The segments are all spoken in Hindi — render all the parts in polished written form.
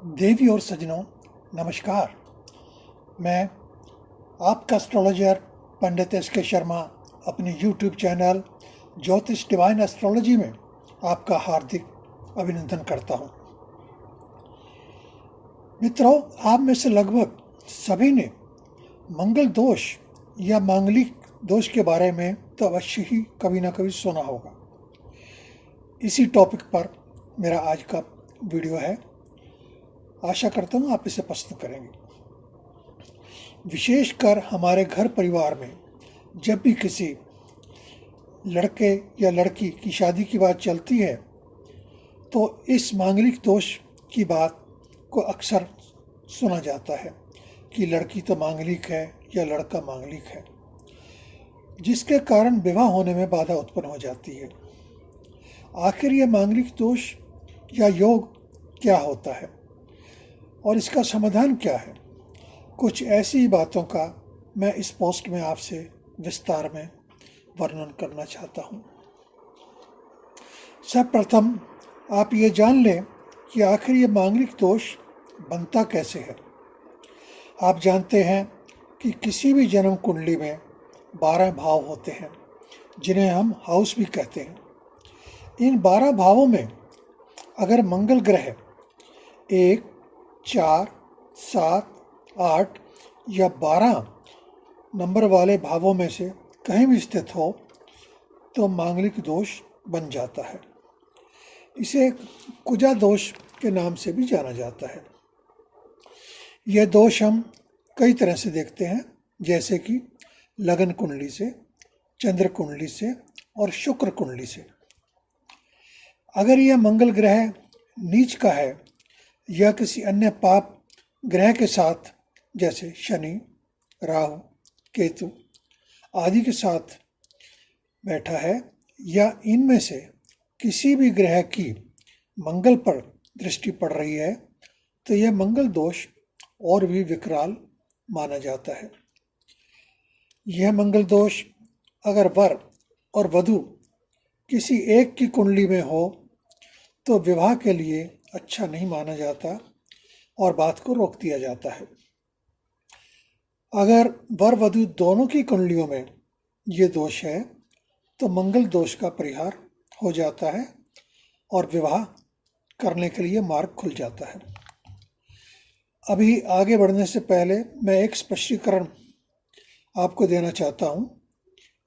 देवी और सज्जनों, नमस्कार। मैं आपका एस्ट्रोलॉजर पंडित एस.के. शर्मा अपने यूट्यूब चैनल ज्योतिष डिवाइन एस्ट्रोलॉजी में आपका हार्दिक अभिनंदन करता हूं। मित्रों, आप में से लगभग सभी ने मंगल दोष या मांगलिक दोष के बारे में तो अवश्य ही कभी ना कभी सुना होगा। इसी टॉपिक पर मेरा आज का वीडियो है। आशा करता हूँ आप इसे पसंद करेंगे। विशेषकर हमारे घर परिवार में जब भी किसी लड़के या लड़की की शादी की बात चलती है तो इस मांगलिक दोष की बात को अक्सर सुना जाता है कि लड़की तो मांगलिक है या लड़का मांगलिक है, जिसके कारण विवाह होने में बाधा उत्पन्न हो जाती है। आखिर ये मांगलिक दोष या योग क्या होता है और इसका समाधान क्या है? कुछ ऐसी बातों का मैं इस पोस्ट में आपसे विस्तार में वर्णन करना चाहता हूँ। सर्वप्रथम आप ये जान लें कि आखिर ये मांगलिक दोष बनता कैसे है। आप जानते हैं कि किसी भी जन्म कुंडली में 12 भाव होते हैं, जिन्हें हम हाउस भी कहते हैं। इन 12 भावों में अगर मंगल ग्रह 1, 4, 7, 8 या 12 नंबर वाले भावों में से कहीं भी स्थित हो तो मांगलिक दोष बन जाता है। इसे कुजा दोष के नाम से भी जाना जाता है। यह दोष हम कई तरह से देखते हैं, जैसे कि लगन कुंडली से, चंद्र कुंडली से और शुक्र कुंडली से। अगर यह मंगल ग्रह नीच का है या किसी अन्य पाप ग्रह के साथ, जैसे शनि, राहु, केतु आदि के साथ बैठा है, या इनमें से किसी भी ग्रह की मंगल पर दृष्टि पड़ रही है, तो यह मंगल दोष और भी विकराल माना जाता है। यह मंगल दोष अगर वर और वधू किसी एक की कुंडली में हो तो विवाह के लिए अच्छा नहीं माना जाता और बात को रोक दिया जाता है। अगर वर वधू दोनों की कुंडलियों में ये दोष है तो मंगल दोष का परिहार हो जाता है और विवाह करने के लिए मार्ग खुल जाता है। अभी आगे बढ़ने से पहले मैं एक स्पष्टीकरण आपको देना चाहता हूँ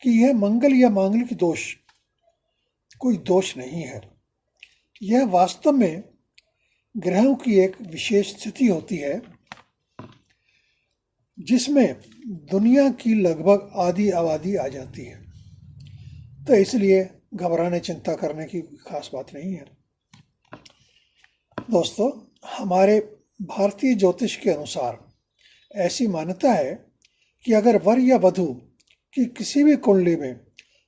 कि यह मंगल या मांगलिक दोष कोई दोष नहीं है। यह वास्तव में ग्रहों की एक विशेष स्थिति होती है जिसमें दुनिया की लगभग आधी आबादी आ जाती है। तो इसलिए घबराने चिंता करने की खास बात नहीं है। दोस्तों, हमारे भारतीय ज्योतिष के अनुसार ऐसी मान्यता है कि अगर वर या वधू की किसी भी कुंडली में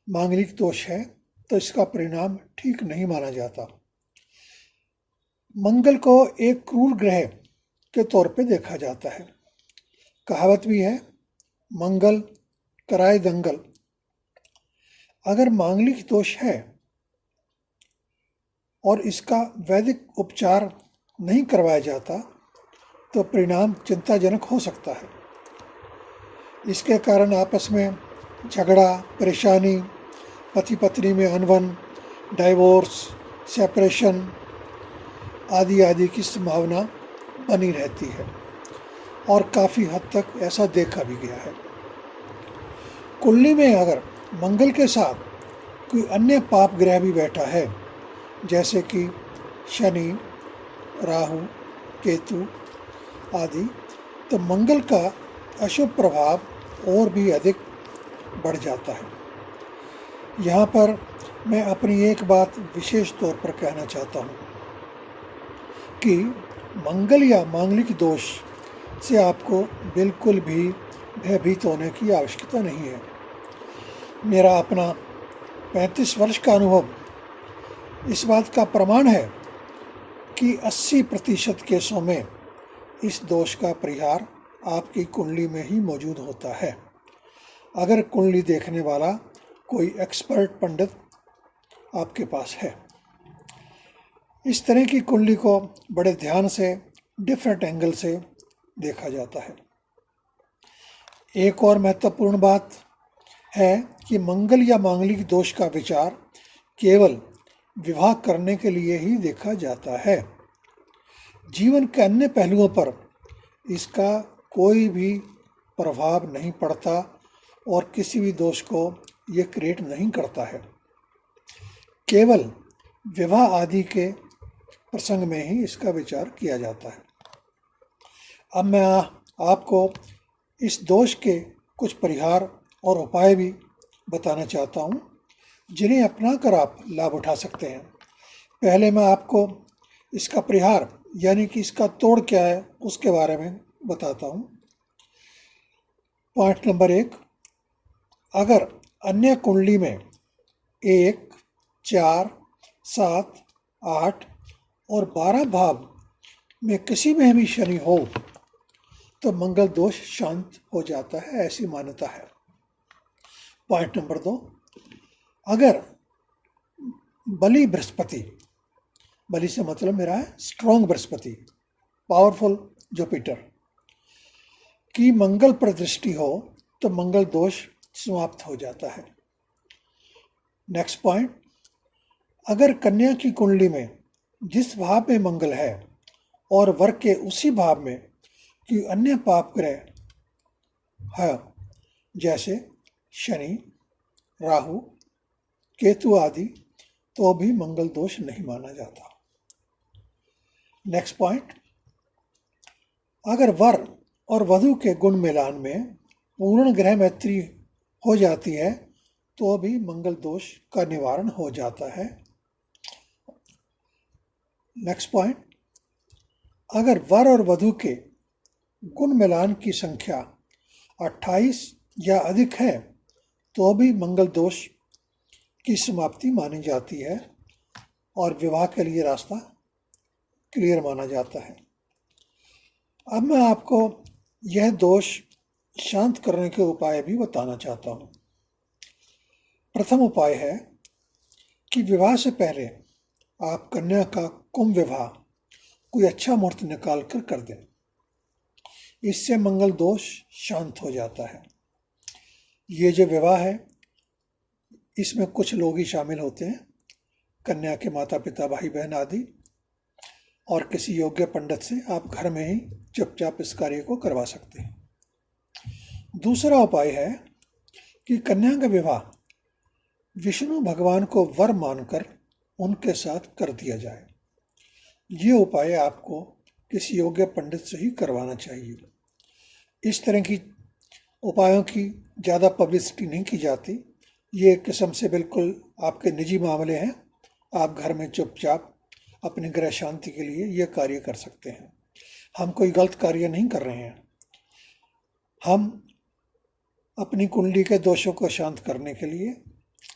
मांगलिक दोष है तो इसका परिणाम ठीक नहीं माना जाता। मंगल को एक क्रूर ग्रह के तौर पे देखा जाता है। कहावत भी है, मंगल कराए दंगल। अगर मांगलिक दोष है और इसका वैदिक उपचार नहीं करवाया जाता तो परिणाम चिंताजनक हो सकता है। इसके कारण आपस में झगड़ा, परेशानी, पति पत्नी में अनबन, डाइवोर्स, सेपरेशन आदि आदि की संभावना बनी रहती है और काफ़ी हद तक ऐसा देखा भी गया है। कुंडली में अगर मंगल के साथ कोई अन्य पाप ग्रह भी बैठा है, जैसे कि शनि, राहु, केतु आदि, तो मंगल का अशुभ प्रभाव और भी अधिक बढ़ जाता है। यहाँ पर मैं अपनी एक बात विशेष तौर पर कहना चाहता हूँ कि मंगल या मांगलिक दोष से आपको बिल्कुल भी भयभीत होने की आवश्यकता नहीं है। मेरा अपना 35 वर्ष का अनुभव इस बात का प्रमाण है कि 80% केसों में इस दोष का परिहार आपकी कुंडली में ही मौजूद होता है, अगर कुंडली देखने वाला कोई एक्सपर्ट पंडित आपके पास है। इस तरह की कुंडली को बड़े ध्यान से डिफरेंट एंगल से देखा जाता है। एक और महत्वपूर्ण बात है कि मंगल या मांगलिक दोष का विचार केवल विवाह करने के लिए ही देखा जाता है। जीवन के अन्य पहलुओं पर इसका कोई भी प्रभाव नहीं पड़ता और किसी भी दोष को ये क्रिएट नहीं करता है। केवल विवाह आदि के प्रसंग में ही इसका विचार किया जाता है। अब मैं आपको इस दोष के कुछ परिहार और उपाय भी बताना चाहता हूँ जिन्हें अपनाकर आप लाभ उठा सकते हैं। पहले मैं आपको इसका परिहार यानी कि इसका तोड़ क्या है उसके बारे में बताता हूँ। पॉइंट नंबर 1, अगर अन्य कुंडली में 1, 4, 7, 8 और 12 भाव में किसी में भी शनि हो तो मंगल दोष शांत हो जाता है, ऐसी मान्यता है। पॉइंट नंबर 2, अगर बली बृहस्पति, बली से मतलब मेरा है स्ट्रॉन्ग बृहस्पति, पावरफुल जुपिटर की मंगल पर दृष्टि हो तो मंगल दोष समाप्त हो जाता है। नेक्स्ट पॉइंट, अगर कन्या की कुंडली में जिस भाव में मंगल है और वर्ग के उसी भाव में कि अन्य पाप ग्रह है जैसे शनि, राहु, केतु आदि, तो भी मंगल दोष नहीं माना जाता। नेक्स्ट पॉइंट, अगर वर और वधु के गुण मिलान में पूर्ण ग्रह मैत्री हो जाती है तो भी मंगल दोष का निवारण हो जाता है। नेक्स्ट पॉइंट, अगर वर और वधु के गुण मिलान की संख्या 28 या अधिक है तो भी मंगल दोष की समाप्ति मानी जाती है और विवाह के लिए रास्ता क्लियर माना जाता है। अब मैं आपको यह दोष शांत करने के उपाय भी बताना चाहता हूँ। प्रथम उपाय है कि विवाह से पहले आप कन्या का कुंभ विवाह कोई अच्छा मुहूर्त निकाल कर दें। इससे मंगल दोष शांत हो जाता है। ये जो विवाह है इसमें कुछ लोग ही शामिल होते हैं, कन्या के माता पिता, भाई बहन आदि, और किसी योग्य पंडित से आप घर में ही चुपचाप इस कार्य को करवा सकते हैं। दूसरा उपाय है कि कन्या का विवाह विष्णु भगवान को वर मानकर उनके साथ कर दिया जाए। ये उपाय आपको किसी योग्य पंडित से ही करवाना चाहिए। इस तरह की उपायों की ज़्यादा पब्लिसिटी नहीं की जाती। ये एक किस्म से बिल्कुल आपके निजी मामले हैं। आप घर में चुपचाप अपनी ग्रह शांति के लिए ये कार्य कर सकते हैं। हम कोई गलत कार्य नहीं कर रहे हैं। हम अपनी कुंडली के दोषों को शांत करने के लिए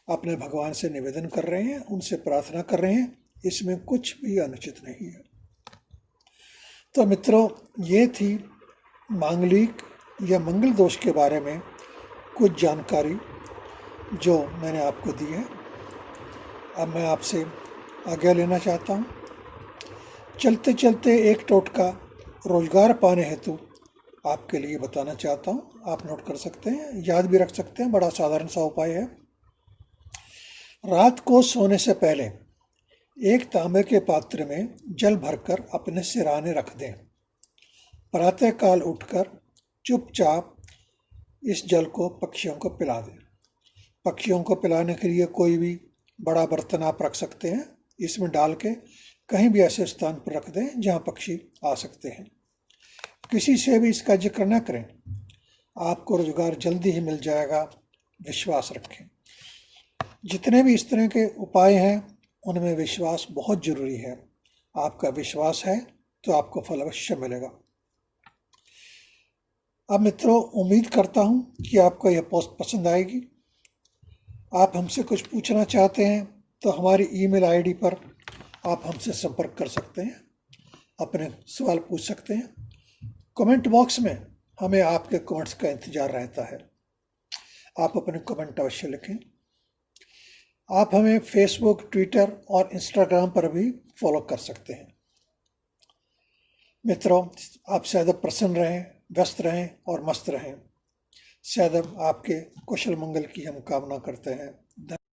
अपने भगवान से निवेदन कर रहे हैं, उनसे प्रार्थना कर रहे हैं। इसमें कुछ भी अनुचित नहीं है। तो मित्रों, ये थी मांगलिक या मंगल दोष के बारे में कुछ जानकारी जो मैंने आपको दी है। अब मैं आपसे आज्ञा लेना चाहता हूँ। चलते चलते एक टोटका रोजगार पाने हेतु आपके लिए बताना चाहता हूँ। आप नोट कर सकते हैं, याद भी रख सकते हैं। बड़ा साधारण सा उपाय है। रात को सोने से पहले एक तांबे के पात्र में जल भरकर अपने सिरहाने रख दें। प्रातःकाल उठकर चुपचाप इस जल को पक्षियों को पिला दें। पक्षियों को पिलाने के लिए कोई भी बड़ा बर्तन आप रख सकते हैं। इसमें डाल के कहीं भी ऐसे स्थान पर रख दें जहां पक्षी आ सकते हैं। किसी से भी इसका जिक्र न करें। आपको रोजगार जल्दी ही मिल जाएगा, विश्वास रखें। जितने भी इस तरह के उपाय हैं उनमें विश्वास बहुत जरूरी है। आपका विश्वास है तो आपको फल अवश्य मिलेगा। अब मित्रों, उम्मीद करता हूं कि आपको यह पोस्ट पसंद आएगी। आप हमसे कुछ पूछना चाहते हैं तो हमारी ईमेल आईडी पर आप हमसे संपर्क कर सकते हैं, अपने सवाल पूछ सकते हैं। कमेंट बॉक्स में हमें आपके कमेंट्स का इंतज़ार रहता है। आप अपने कमेंट अवश्य लिखें। आप हमें फेसबुक, ट्विटर और इंस्टाग्राम पर भी फॉलो कर सकते हैं। मित्रों, आप सदैव प्रसन्न रहें, व्यस्त रहें और मस्त रहें। सदैव आपके कुशल मंगल की हम कामना करते हैं।